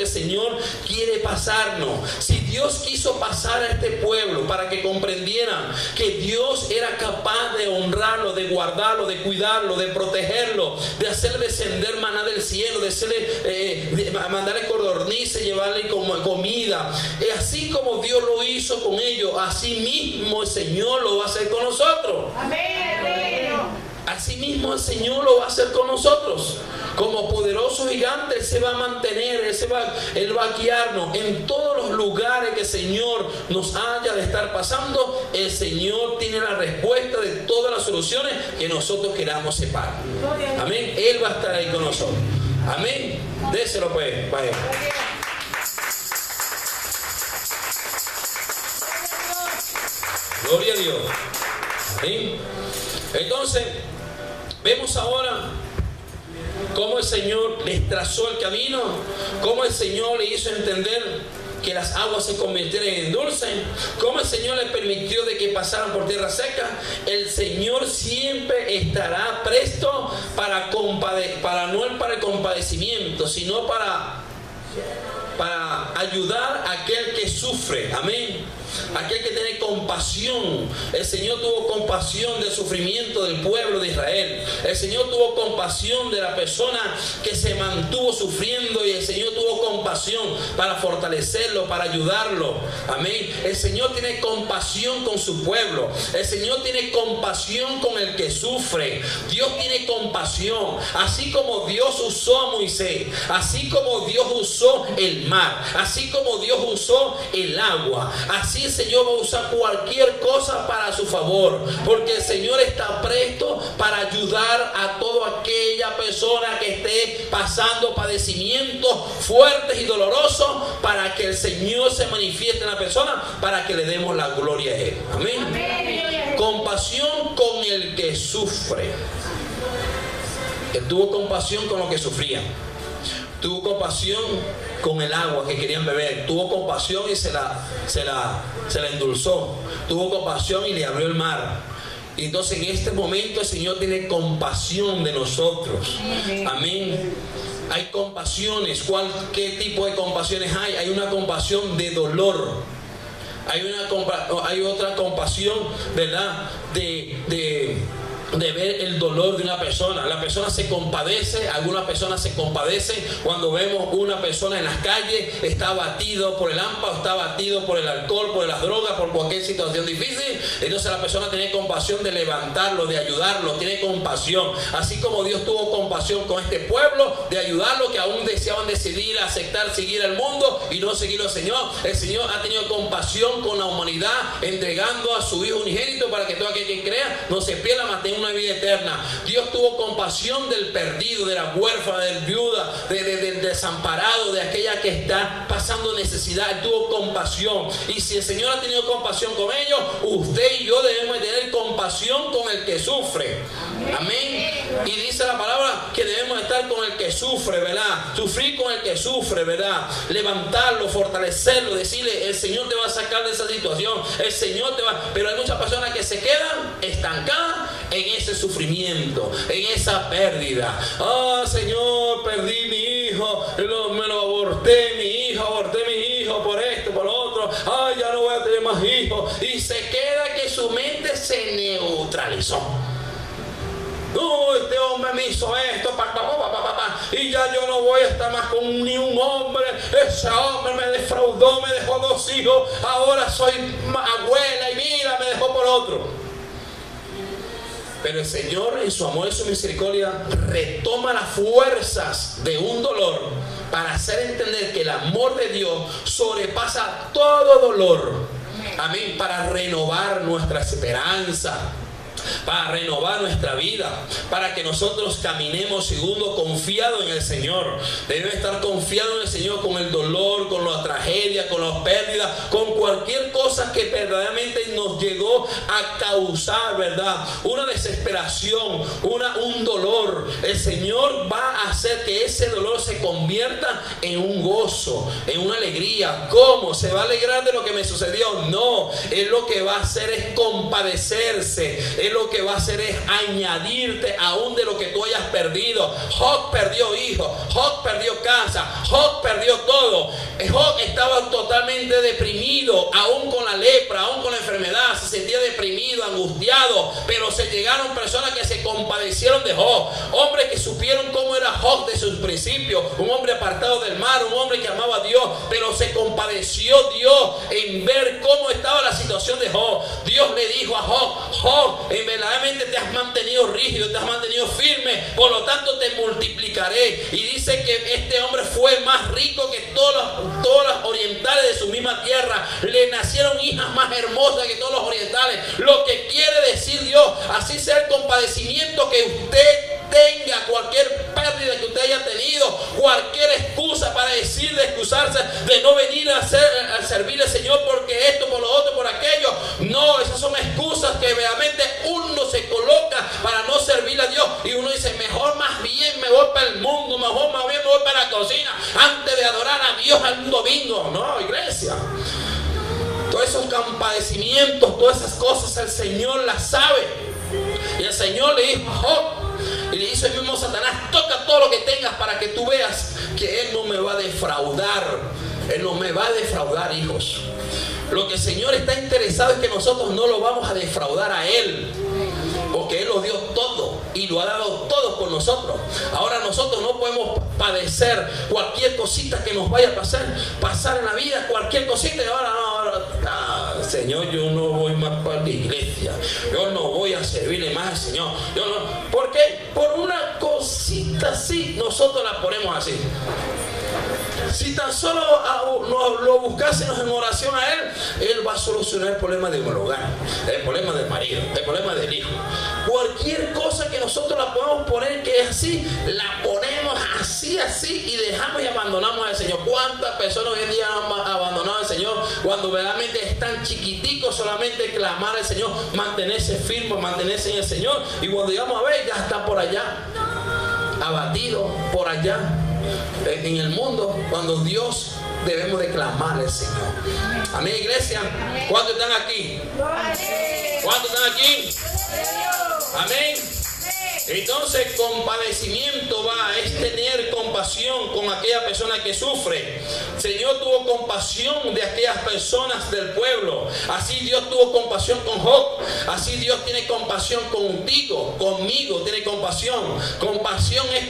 que el Señor quiere pasarnos. Si Dios quiso pasar a este pueblo para que comprendieran que Dios era capaz de honrarlo, de guardarlo, de cuidarlo, de protegerlo, de hacer descender maná del cielo, de hacerle, de mandarle codornices, llevarle comida. Así como Dios lo hizo con ellos, así mismo el Señor lo va a hacer con nosotros. Amén. Así mismo el Señor lo va a hacer con nosotros. Como poderoso gigante, Él se va a mantener, Él va a guiarnos en todos los lugares que el Señor nos haya de estar pasando. El Señor tiene la respuesta de todas las soluciones que nosotros queramos separar. Amén. Él va a estar ahí con nosotros. Amén. Déselo pues. Vaya. Gloria a Dios. ¿Sí? Entonces, vemos ahora cómo el Señor les trazó el camino, cómo el Señor le hizo entender que las aguas se convirtieran en dulce, cómo el Señor les permitió de que pasaran por tierra seca. El Señor siempre estará presto para no para el compadecimiento, sino para ayudar a aquel que sufre. Amén. Aquel que tiene compasión. El Señor tuvo compasión del sufrimiento del pueblo de Israel. El Señor tuvo compasión de la persona que se mantuvo sufriendo, y el Señor tuvo compasión para fortalecerlo, para ayudarlo. Amén. El Señor tiene compasión con su pueblo. El Señor tiene compasión con el que sufre. Dios tiene compasión. Así como Dios usó a Moisés, así como Dios usó el mar, así como Dios usó el agua, así el Señor va a usar cualquier cosa para su favor, porque el Señor está presto para ayudar a toda aquella persona que esté pasando padecimientos fuertes y dolorosos, para que el Señor se manifieste en la persona, para que le demos la gloria a Él. Amén. Amén. Compasión con el que sufre. Él tuvo compasión con los que sufrían. Tuvo compasión con el agua que querían beber. Tuvo compasión y se la endulzó. Tuvo compasión y le abrió el mar. Y entonces en este momento el Señor tiene compasión de nosotros. Amén. Hay compasiones. ¿Qué tipo de compasiones hay? Hay una compasión de dolor. Hay otra compasión, ¿verdad? De ver el dolor de una persona. La persona se compadece, algunas personas se compadecen cuando vemos una persona en las calles, está abatido por el hampa, está abatido por el alcohol, por las drogas, por cualquier situación difícil. Entonces la persona tiene compasión de levantarlo, de ayudarlo, tiene compasión. Así como Dios tuvo compasión con este pueblo, de ayudarlo, que aún deseaban decidir, aceptar, seguir al mundo y no seguir al Señor. El Señor ha tenido compasión con la humanidad, entregando a su Hijo unigénito para que todo aquel que crea no se pierda, mas tenga una vida eterna. Dios tuvo compasión del perdido, de la huérfana, del viuda, del desamparado, de aquella que está pasando necesidad. Él tuvo compasión. Y si el Señor ha tenido compasión con ellos, usted y yo debemos tener compasión con el que sufre. Amén. Y dice la palabra que debemos estar con el que sufre, ¿verdad? Sufrir con el que sufre, ¿verdad? Levantarlo, fortalecerlo, decirle: el Señor te va a sacar de esa situación, el Señor te va. Pero hay muchas personas que se quedan estancadas en ese sufrimiento, en esa pérdida. Ah, Señor, perdí mi hijo, me lo aborté mi hijo por esto, por lo otro. Ay, ya no voy a tener más hijos. Y se queda que su mente se neutralizó. No, este hombre me hizo esto, y ya yo no voy a estar más con ni un hombre. Ese hombre me defraudó, me dejó 2 hijos, ahora soy abuela y mira, me dejó por otro. Pero el Señor, en su amor y su misericordia, retoma las fuerzas de un dolor para hacer entender que el amor de Dios sobrepasa todo dolor. Amén. Para renovar nuestra esperanza, para renovar nuestra vida, para que nosotros caminemos segundo, confiado en el Señor. Debemos estar confiados en el Señor con el dolor, con la tragedia, con las pérdidas, con cualquier cosa que verdaderamente nos llegó a causar, ¿verdad?, una desesperación, un dolor. El Señor va a hacer que ese dolor se convierta en un gozo, en una alegría. ¿Cómo? ¿Se va a alegrar de lo que me sucedió? No, Él lo que va a hacer es compadecerse. Él lo que va a hacer es añadirte aún de lo que tú hayas perdido. Job perdió hijos, Job perdió casa, Job perdió todo. Job estaba totalmente deprimido, aún con la lepra, aún con la enfermedad, se sentía deprimido, angustiado, pero se llegaron personas que se compadecieron de Job, hombres que supieron cómo era Job de sus principios, un hombre apartado del mal, un hombre que amaba a Dios, pero se compadeció Dios en ver cómo estaba la situación de Job. Dios le dijo a Job: Job, verdaderamente te has mantenido rígido, te has mantenido firme, por lo tanto te multiplicaré. Y dice que este hombre fue más rico que todas las orientales de su misma tierra. Le nacieron hijas más hermosas que todos los orientales. Lo que quiere decir Dios, así sea el compadecimiento que usted tenga, cualquier pérdida que usted haya tenido, cualquier excusa para decir, de excusarse, de no venir a servirle al Señor porque esto, por lo otro, por aquello. No, esas son excusas que realmente uno se coloca para no servirle a Dios. Y uno dice: mejor más bien me voy para el mundo, mejor más bien me voy para la cocina antes de adorar a Dios al domingo. No, iglesia. Todos esos compadecimientos, todas esas cosas el Señor las sabe. Y el Señor le dijo a Job, y le hizo el mismo Satanás: toca todo lo que tengas para que tú veas que Él no me va a defraudar. Él no me va a defraudar, hijos. Lo que el Señor está interesado es que nosotros no lo vamos a defraudar a Él, porque Él lo dio todo y lo ha dado todo por nosotros. Ahora nosotros no podemos padecer cualquier cosita que nos vaya a pasar en la vida, cualquier cosita. Y ahora Señor, yo no voy más para la iglesia, yo no voy a servirle más al Señor. Yo no. ¿Por qué? Por una cosita así nosotros la ponemos así. Si tan solo lo buscásemos en oración a Él, Él va a solucionar el problema de un hogar, el problema del marido, el problema del hijo. Cualquier cosa que nosotros la podemos poner que es así, la ponemos así y dejamos y abandonamos al Señor. ¿Cuántas personas hoy en día han abandonado al Señor cuando verdaderamente están chiquiticos? Solamente clamar al Señor, mantenerse firmes, mantenerse en el Señor, y cuando llegamos a ver, ya está por allá, abatido por allá en el mundo, cuando Dios debemos de clamar al Señor. Amén, iglesia. ¿Cuántos están aquí? ¿Cuántos están aquí? Amén. Entonces, compadecimiento es tener compasión con aquella persona que sufre. El Señor tuvo compasión de aquellas personas del pueblo. Así Dios tuvo compasión con Job. Así Dios tiene compasión contigo, conmigo tiene compasión. Compasión es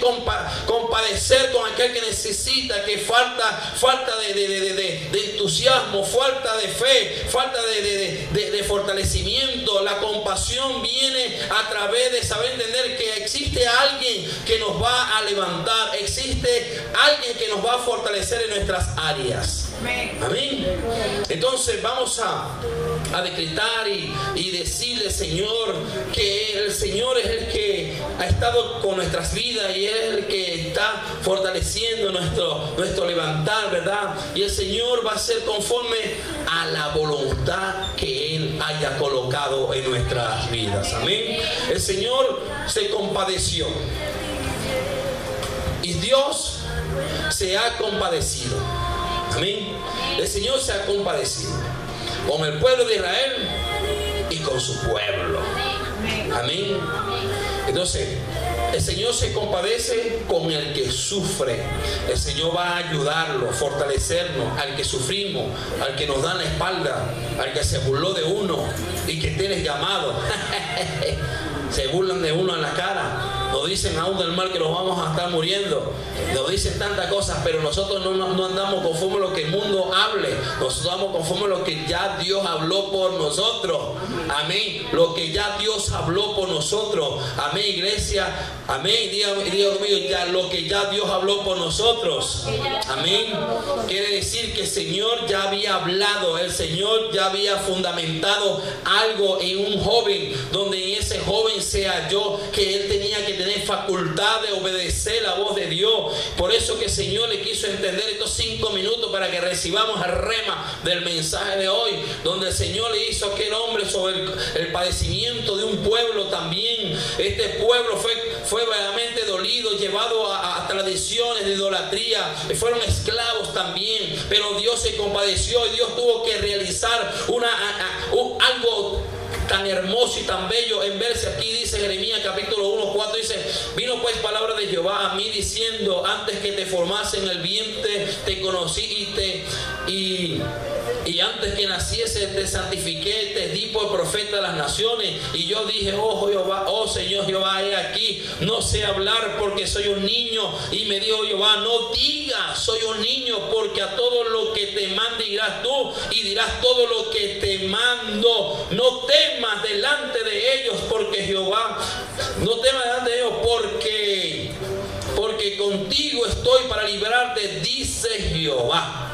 compadecer con aquel que necesita, que falta de entusiasmo, falta de fe, falta de fortalecimiento. La compasión viene a través de saber entender que existe alguien que nos va a levantar, existe alguien que nos va a fortalecer en nuestras áreas. Amén. Entonces vamos a decretar y decirle, Señor, que el Señor es el que ha estado con nuestras vidas y es el que está fortaleciendo nuestro levantar, ¿verdad? Y el Señor va a ser conforme a la voluntad que Él haya colocado en nuestras vidas. Amén. El Señor se compadeció y Dios se ha compadecido. Amén. El Señor se ha compadecido con el pueblo de Israel y con su pueblo. Amén. Entonces, el Señor se compadece con el que sufre. El Señor va a ayudarlo, fortalecernos, al que sufrimos, al que nos da la espalda, al que se burló de uno y que tienes llamado. Se burlan de uno en la cara. Nos dicen aún del mal que nos vamos a estar muriendo. Nos dicen tantas cosas, pero nosotros no andamos conforme a lo que el mundo hable. Nosotros andamos conforme a lo que ya Dios habló por nosotros. Amén. Lo que ya Dios habló por nosotros. Amén, iglesia. Amén. Diga conmigo, ya lo que ya Dios habló por nosotros. Amén. Quiere decir que el Señor ya había hablado. El Señor ya había fundamentado algo en un joven, donde en ese joven se halló que él tenía que tener facultad de obedecer la voz de Dios. Por eso que el Señor le quiso entender estos 5 minutos para que recibamos el rema del mensaje de hoy, donde el Señor le hizo a aquel hombre sobre el padecimiento de un pueblo también. Este pueblo fue verdaderamente dolido, llevado a tradiciones de idolatría, fueron esclavos también, pero Dios se compadeció y Dios tuvo que realizar algo tan hermoso y tan bello en verse aquí. Dice Jeremías capítulo 1, 4, dice: vino pues palabra de Jehová a mí diciendo: antes que te formase en el vientre te conocí y antes que naciese te santifiqué, te di por profeta de las naciones. Y yo dije: oh Jehová, oh Señor Jehová, he aquí, no sé hablar porque soy un niño. Y me dijo Jehová: no digas soy un niño, porque a todo lo que te mande irás tú y dirás todo lo que te mando. No temas delante de ellos, porque Jehová, no temas delante de ellos, porque contigo estoy para librarte, dice Jehová.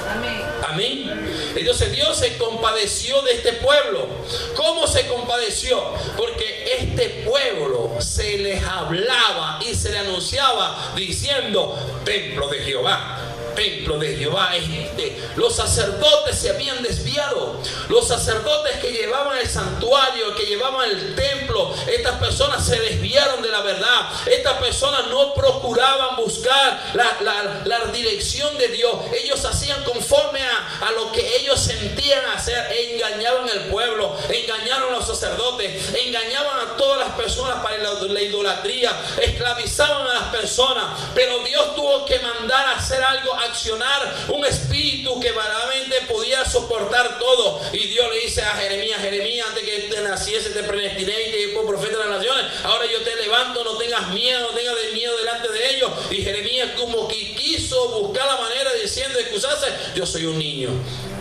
Amén. Amén. Entonces Dios se compadeció de este pueblo. ¿Cómo se compadeció? Porque este pueblo se les hablaba y se le anunciaba diciendo: templo de Jehová. Templo de Jehová es este. Los sacerdotes se habían desviado. Los sacerdotes que llevaban el santuario, que llevaban el templo, estas personas se desviaron de la verdad. Estas personas no procuraban buscar la dirección de Dios. Ellos hacían conforme a lo que ellos sentían hacer. Engañaban al pueblo, engañaron a los sacerdotes, engañaban a todas las personas para la idolatría, esclavizaban a las personas. Pero Dios tuvo que mandar a hacer algo, accionar un espíritu que verdaderamente podía soportar todo. Y Dios le dice a Jeremías: Jeremías, antes que te naciese te predestiné y te di por profeta de las naciones. Ahora yo te levanto, no tengas miedo, no tengas miedo delante de ellos. Y Jeremías como que quiso buscar la manera diciendo, excusarse: yo soy un niño.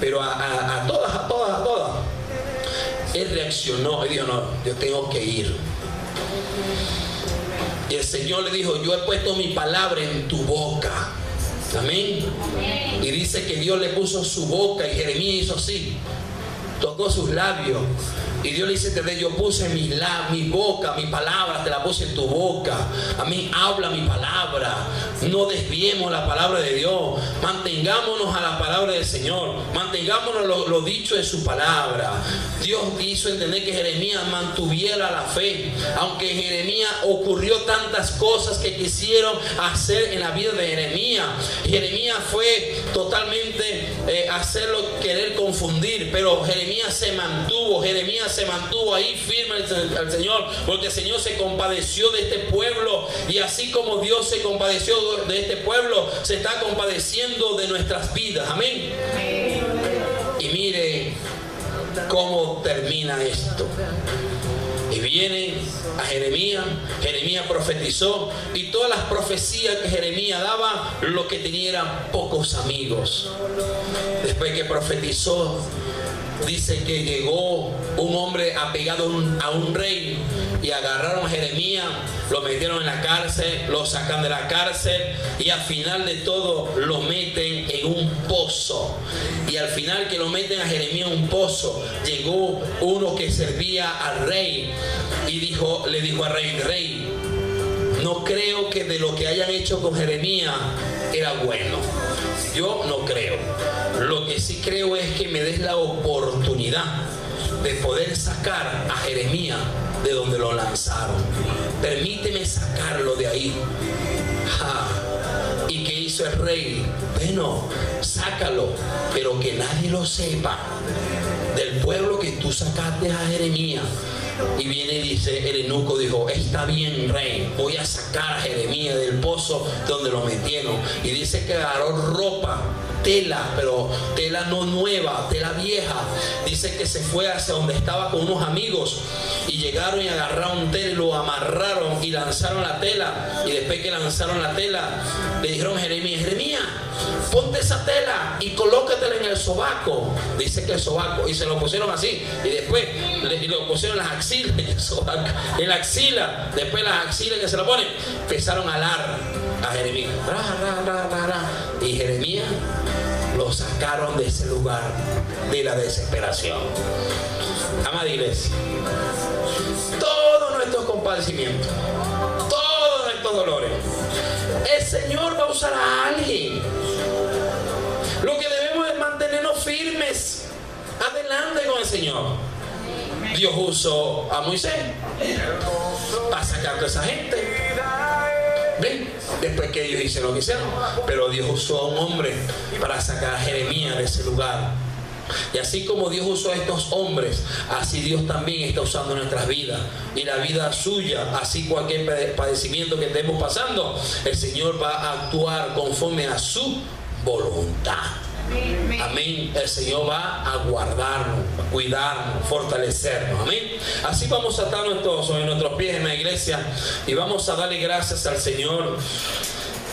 Pero a todas él reaccionó y dijo: no, yo tengo que ir. Y el Señor le dijo: yo he puesto mi palabra en tu boca. Amén. Y dice que Dios le puso su boca, y Jeremías hizo así, tocó sus labios. Y Dios le dice: yo puse mi boca, mi palabra, te la puse en tu boca. Amén. Habla mi palabra. No desviemos la palabra de Dios. Mantengámonos a la palabra del Señor. Mantengámonos lo dicho de su palabra. Dios hizo entender que Jeremías mantuviera la fe. Aunque en Jeremías ocurrió tantas cosas que quisieron hacer en la vida de Jeremías. Jeremías fue totalmente hacerlo, querer confundir. Pero Jeremías se mantuvo. Jeremías se mantuvo ahí firme al Señor, porque el Señor se compadeció de este pueblo. Y así como Dios se compadeció de este pueblo, se está compadeciendo de nuestras vidas. Amén. Y mire cómo termina esto. Y viene a Jeremías. Jeremías profetizó, y todas las profecías que Jeremías daba, lo que tenía eran pocos amigos. Después que profetizó, dice que llegó un hombre apegado a un rey, y agarraron a Jeremías, lo metieron en la cárcel, lo sacan de la cárcel, y al final de todo lo meten en un pozo. Y al final que lo meten a Jeremías en un pozo, llegó uno que servía al rey y le dijo al rey: rey, no creo que de lo que hayan hecho con Jeremías era bueno. Yo no creo. Lo que sí creo es que me des la oportunidad de poder sacar a Jeremías de donde lo lanzaron. Permíteme sacarlo de ahí. ¿Y qué hizo el rey? Bueno, sácalo, pero que nadie lo sepa. Del pueblo que tú sacaste a Jeremías. Y viene y dice, el eunuco dijo: está bien, rey, voy a sacar a Jeremías del pozo donde lo metieron. Y dice que agarró ropa, tela, pero tela no nueva, tela vieja. Dice que se fue hacia donde estaba con unos amigos, y llegaron y agarraron tela y lo amarraron y lanzaron la tela. Y después que lanzaron la tela, le dijeron a Jeremías: Jeremías, ponte esa tela y colócatela en el sobaco. Dice que el sobaco, y se lo pusieron así, y después lo pusieron en las axilas, en la axila. Después las axilas que se lo ponen, empezaron a alar a Jeremías. Y Jeremías lo sacaron de ese lugar de la desesperación. Amada iglesia, todos nuestros compadecimientos, todos nuestros dolores, el Señor va a usar a alguien. Lo que debemos es mantenernos firmes adelante con el Señor. Dios usó a Moisés para sacar a toda esa gente. ¿Ven? Después que ellos hicieron lo que hicieron. Pero Dios usó a un hombre para sacar a Jeremías de ese lugar Y así como Dios usó a estos hombres, así Dios también está usando nuestras vidas. Y la vida suya, así cualquier padecimiento que estemos pasando, el Señor va a actuar conforme a su voluntad. Amén. El Señor va a guardarnos, a cuidarnos, fortalecernos. Amén. Así vamos a estar en nuestros pies en la iglesia y vamos a darle gracias al Señor.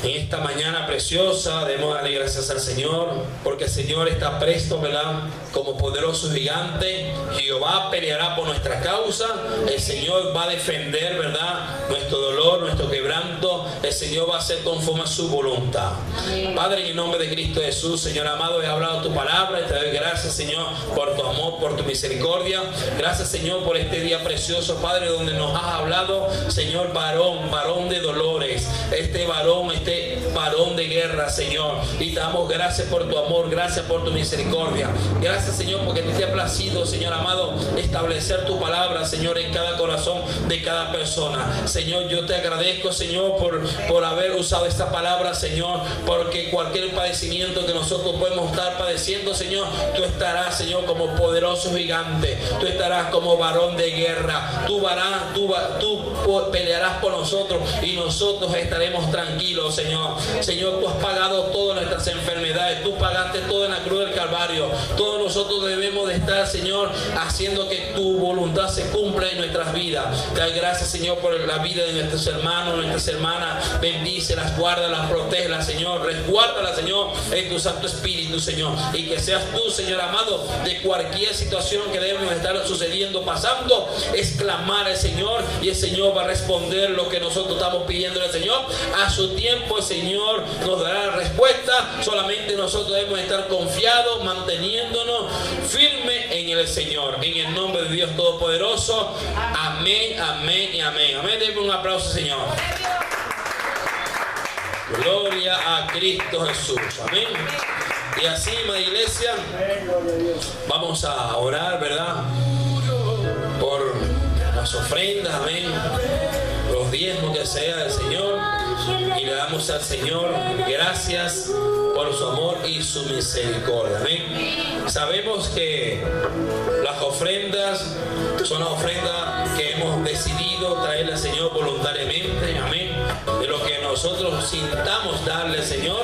En esta mañana preciosa debemos darle gracias al Señor, porque el Señor está presto, ¿verdad? Como poderoso gigante. Jehová peleará por nuestra causa. El Señor va a defender, ¿verdad?, nuestro dolor, nuestro quebranto. El Señor va a hacer conforme a su voluntad. Padre, en el nombre de Cristo Jesús, Señor amado, he hablado tu palabra y te doy gracias, Señor, por tu amor, por tu misericordia. Gracias, Señor, por este día precioso, Padre, donde nos has hablado, Señor, varón de dolores, este varón de guerra, Señor, y te damos gracias por tu amor, gracias por tu misericordia, gracias, Señor, porque te ha placido, Señor amado, establecer tu palabra, Señor, en cada corazón de cada persona. Señor, yo te agradezco, Señor, por haber usado esta palabra, Señor, porque cualquier padecimiento que nosotros podemos estar padeciendo, Señor, tú estarás, Señor, como poderoso gigante, tú estarás como varón de guerra, tú pelearás por nosotros y nosotros estaremos tranquilos, Señor. Señor, tú has pagado todas nuestras enfermedades, tú pagaste todo en la cruz del Calvario. Todos nosotros debemos de estar, Señor, haciendo que tu voluntad se cumpla en nuestras vidas. Te doy gracias, Señor, por la vida de nuestros hermanos, nuestras hermanas. Bendícelas, guárdalas, protégelas, Señor. Resguárdalas, Señor, en tu Santo Espíritu, Señor. Y que seas tú, Señor amado, de cualquier situación que debemos estar sucediendo, pasando, exclamar al Señor, y el Señor va a responder lo que nosotros estamos pidiendo al Señor. A su tiempo, el Señor nos dará la respuesta. Solamente nosotros debemos estar confiados, manteniéndonos firmes en el Señor. En el nombre de Dios Todopoderoso. Amén, amén y amén. Amén. Denme un aplauso, Señor. Gloria a Cristo Jesús. Amén. Y así, mi iglesia, vamos a orar, ¿verdad?, por las ofrendas, amén, los diezmos que sea del Señor, y le damos al Señor gracias por su amor y su misericordia. Amén. Sabemos que las ofrendas son las ofrendas que hemos decidido traerle al Señor voluntariamente. Amén. De lo que nosotros sintamos darle al Señor,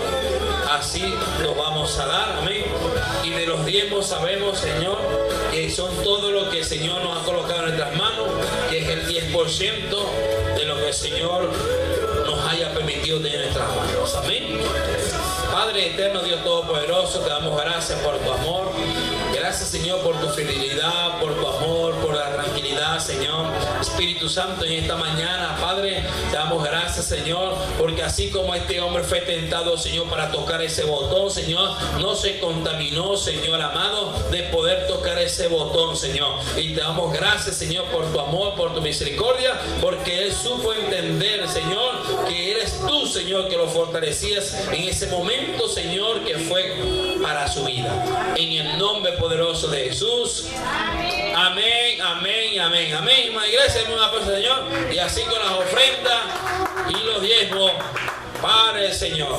así lo vamos a dar. Amén. Y de los diezmos sabemos, Señor, que son todo lo que el Señor nos ha colocado en nuestras manos, que es el 10% de lo que el Señor nos haya permitido tener en nuestras manos. Amén. Padre eterno, Dios Todopoderoso, te damos gracias por tu amor. Gracias, Señor, por tu fidelidad, por tu amor, por la tranquilidad, Señor. Espíritu Santo, en esta mañana, Padre, te damos gracias, Señor, porque así como este hombre fue tentado, Señor, para tocar ese botón, Señor, no se contaminó, Señor amado, de poder tocar ese botón, Señor. Y te damos gracias, Señor, por tu amor, por tu misericordia, porque él supo entender, Señor, que eres tú, Señor, que lo fortalecías en ese momento, Señor, que fue para su vida. En el nombre poderoso de Jesús. Amén, amén, amén, amén. Iglesia, en una cosa, Señor. Y así con las ofrendas y los diezmos para el Señor.